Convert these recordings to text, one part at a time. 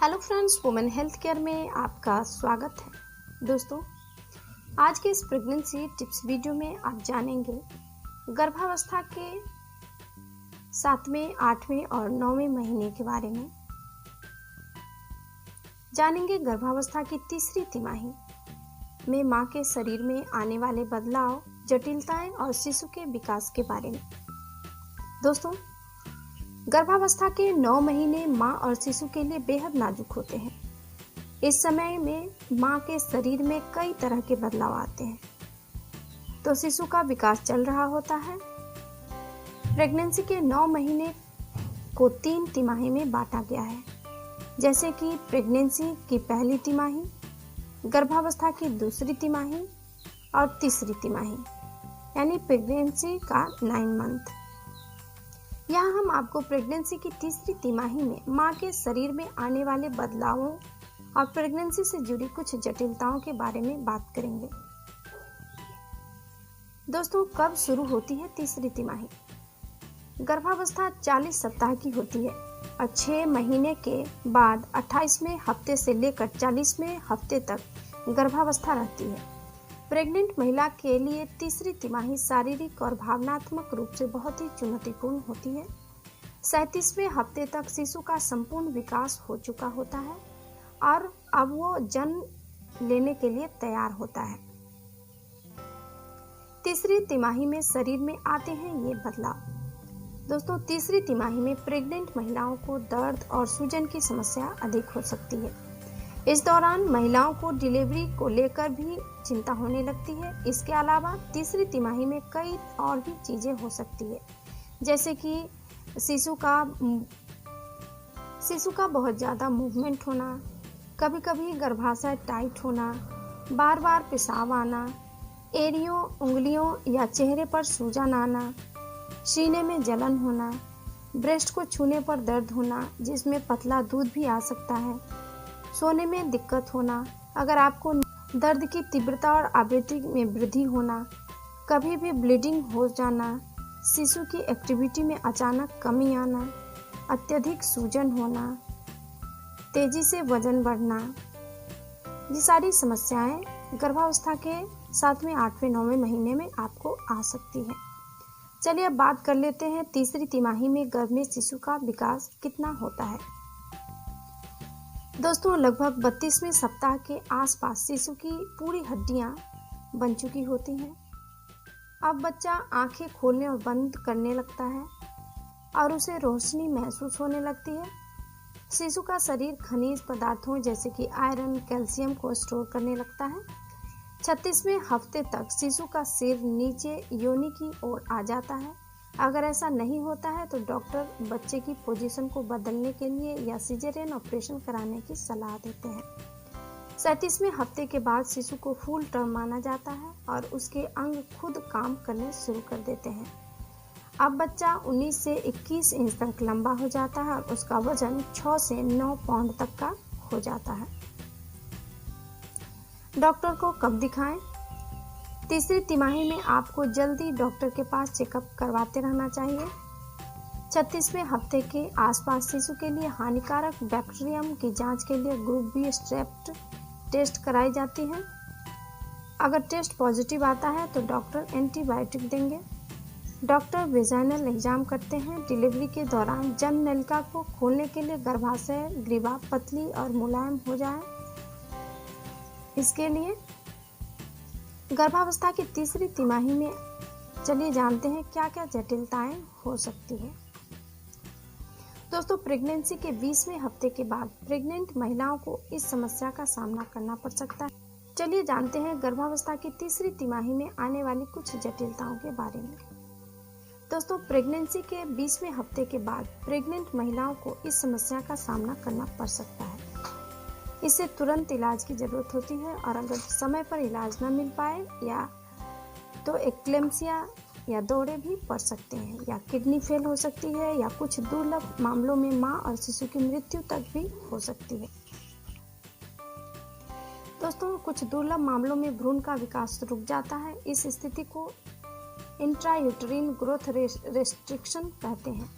Hello friends, women health care में आपका स्वागत है। दोस्तों, आज के इस प्रेगनेंसी टिप्स वीडियो में आप जानेंगे गर्भावस्था के 7वें, 8वें और 9वें महीने के बारे में। जानेंगे गर्भावस्था की तीसरी तिमाही में मां के शरीर में आने वाले बदलाव, जटिलताएं और शिशु के विकास के बारे में। दोस्तों, गर्भावस्था के 9 महीने मां और शिशु के लिए बेहद नाजुक होते हैं। इस समय में मां के शरीर में कई तरह के बदलाव आते हैं, तो शिशु का विकास चल रहा होता है। प्रेगनेंसी के 9 महीने को 3 तिमाही में बांटा गया है, जैसे कि प्रेगनेंसी की पहली तिमाही, गर्भावस्था की दूसरी तिमाही और तीसरी तिमाही, यानी प्रेगनेंसी का 9 मंथ। यहाँ हम आपको प्रेगनेंसी की तीसरी तिमाही में मां के शरीर में आने वाले बदलावों और प्रेगनेंसी से जुड़ी कुछ जटिलताओं के बारे में बात करेंगे। दोस्तों, कब शुरू होती है तीसरी तिमाही? गर्भावस्था 40 सप्ताह की होती है और 6 महीने के बाद 28वें हफ्ते से लेकर 40वें हफ्ते तक गर्भावस्था रहती है। प्रेग्नेंट महिला के लिए तीसरी तिमाही शारीरिक और भावनात्मक रूप से बहुत ही चुनौतीपूर्ण होती है। 37वें हफ्ते तक शिशु का संपूर्ण विकास हो चुका होता है और अब वो जन्म लेने के लिए तैयार होता है। तीसरी तिमाही में शरीर में आते हैं ये बदलाव। दोस्तों, तीसरी तिमाही में प्रेग्नेंट महिलाओं को दर्द और सूजन की समस्या अधिक हो सकती है। इस दौरान महिलाओं को डिलीवरी को लेकर भी चिंता होने लगती है। इसके अलावा तीसरी तिमाही में कई और भी चीजें हो सकती है, जैसे कि शिशु का बहुत ज़्यादा मूवमेंट होना, कभी कभी गर्भाशय टाइट होना, बार बार पेशाब आना, एड़ियों, उंगलियों या चेहरे पर सूजन आना, सीने में जलन होना, ब्रेस्ट को छूने पर दर्द होना जिसमें पतला दूध भी आ सकता है, सोने में दिक्कत होना, अगर आपको दर्द की तीव्रता और आवृत्ति में वृद्धि होना, कभी भी ब्लीडिंग हो जाना, शिशु की एक्टिविटी में अचानक कमी आना, अत्यधिक सूजन होना, तेजी से वजन बढ़ना, ये सारी समस्याएं गर्भावस्था के 7वें, 8वें, 9वें महीने में आपको आ सकती है। चलिए अब बात कर लेते हैं तीसरी तिमाही में गर्भ में शिशु का विकास कितना होता है। दोस्तों, लगभग 32वें सप्ताह के आसपास शिशु की पूरी हड्डियां बन चुकी होती हैं। अब बच्चा आंखें खोलने और बंद करने लगता है और उसे रोशनी महसूस होने लगती है। शिशु का शरीर खनिज पदार्थों जैसे कि आयरन, कैल्शियम को स्टोर करने लगता है। 36वें हफ्ते तक शिशु का सिर नीचे योनि की ओर आ जाता है। अगर ऐसा नहीं होता है तो डॉक्टर बच्चे की पोजीशन को बदलने के लिए या सिजेरियन ऑपरेशन कराने की सलाह देते हैं। 37वें हफ्ते के बाद शिशु को फुल टर्म माना जाता है और उसके अंग खुद काम करने शुरू कर देते हैं। अब बच्चा 19 से 21 इंच तक लंबा हो जाता है और उसका वजन 6 से 9 पाउंड तक का हो जाता है। डॉक्टर को कब दिखाएं? तीसरी तिमाही में आपको जल्दी डॉक्टर के पास चेकअप करवाते रहना चाहिए। 36वें हफ्ते के आसपास शिशु के लिए हानिकारक बैक्टीरियम की जांच के लिए ग्रुप बी स्ट्रेप्ट टेस्ट कराई जाती है। अगर टेस्ट पॉजिटिव आता है तो डॉक्टर एंटीबायोटिक देंगे। डॉक्टर वेजाइनल एग्जाम करते हैं। डिलीवरी के दौरान जन्म नलिका को खोलने के लिए गर्भाशय ग्रीवा पतली और मुलायम हो जाए, इसके लिए गर्भावस्था की तीसरी तिमाही में चलिए जानते हैं क्या क्या जटिलताएं हो सकती है। दोस्तों, प्रेगनेंसी के 20वें हफ्ते के बाद प्रेग्नेंट महिलाओं को इस समस्या का सामना करना पड़ सकता है। चलिए जानते हैं गर्भावस्था की तीसरी तिमाही में आने वाली कुछ जटिलताओं के बारे में। दोस्तों, प्रेगनेंसी के 20वें हफ्ते के बाद प्रेग्नेंट महिलाओं को इस समस्या का सामना करना पड़ सकता है। इससे तुरंत इलाज की जरूरत होती है और अगर समय पर इलाज न मिल पाए या तो एक्लेम्सिया या दौरे भी पड़ सकते हैं, या किडनी फेल हो सकती है, या कुछ दुर्लभ मामलों में मां और शिशु की मृत्यु तक भी हो सकती है। दोस्तों, कुछ दुर्लभ मामलों में भ्रूण का विकास रुक जाता है। इस स्थिति को इंट्रायूटेरिन ग्रोथ रेस्ट्रिक्शन कहते हैं।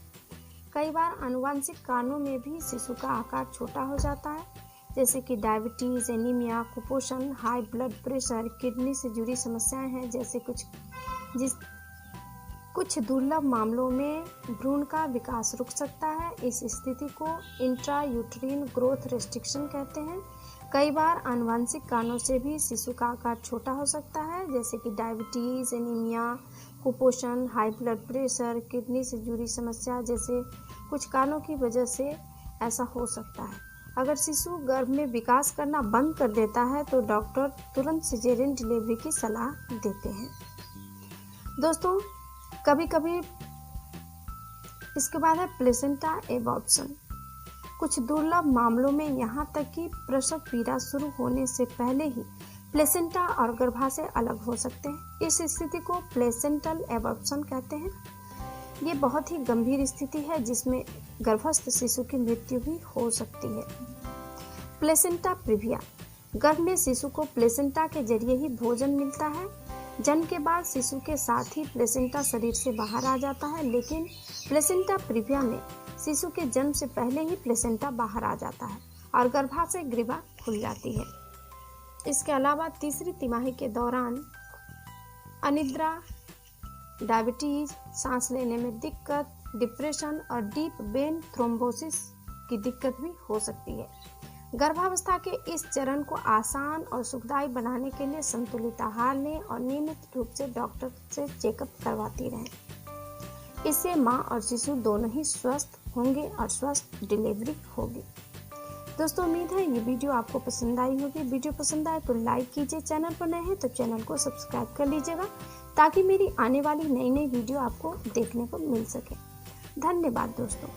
कई बार आनुवंशिक कारणों में भी शिशु का आकार छोटा हो जाता है, जैसे कि डायबिटीज, एनीमिया, कुपोषण, हाई ब्लड प्रेशर, किडनी से जुड़ी समस्याएं हैं। जैसे कुछ दुर्लभ मामलों में भ्रूण का विकास रुक सकता है। इस स्थिति को इंट्रायूट्रीन ग्रोथ रेस्ट्रिक्शन कहते हैं। कई बार आनुवंशिक कारणों से भी शिशु का आकार छोटा हो सकता है, जैसे कि डायबिटीज, एनीमिया, कुपोषण, हाई ब्लड प्रेशर, किडनी से जुड़ी समस्या जैसे कुछ कारणों की वजह से ऐसा हो सकता है। अगर शिशु गर्भ में विकास करना बंद कर देता है तो डॉक्टर तुरंत सिजेरियन डिलीवरी की सलाह देते हैं। दोस्तों, कभी कभी इसके बाद है प्लेसेंटा एबॉर्प्शन। कुछ दुर्लभ मामलों में यहाँ तक कि प्रसव पीड़ा शुरू होने से पहले ही प्लेसेंटा और गर्भाशय अलग हो सकते हैं। इस स्थिति को प्लेसेंटल एबॉर्प्शन कहते हैं। ये बहुत ही गंभीर स्थिति है जिसमें गर्भस्थ शिशु की मृत्यु भी हो सकती है। Placenta previa. गर्भ में शिशु को प्लेसेंटा के जरिए ही भोजन मिलता है। जन्म के बाद शिशु के साथ ही प्लेसेंटा शरीर से बाहर आ जाता है, लेकिन प्लेसेंटा प्रीविया में शिशु के जन्म से पहले ही प्लेसेंटा बाहर आ जाता है और गर्भाशय ग्रीवा खुल जाती है। इसके अलावा तीसरी तिमाही के दौरान अनिद्रा, डायबिटीज, सांस लेने में दिक्कत, डिप्रेशन और डीप वेन थ्रोम्बोसिस की दिक्कत भी हो सकती है। गर्भावस्था के इस चरण को आसान और सुखदायी बनाने के लिए संतुलित आहार लें और नियमित रूप से डॉक्टर से चेकअप करवाती रहें। इससे माँ और शिशु दोनों ही स्वस्थ होंगे और स्वस्थ डिलीवरी होगी। दोस्तों, उम्मीद है ये वीडियो आपको पसंद आई होगी। वीडियो पसंद आए तो लाइक कीजिए, चैनल पर नए हैं तो चैनल को सब्सक्राइब कर लीजिएगा ताकि मेरी आने वाली नई वीडियो आपको देखने को मिल सके। धन्यवाद दोस्तों।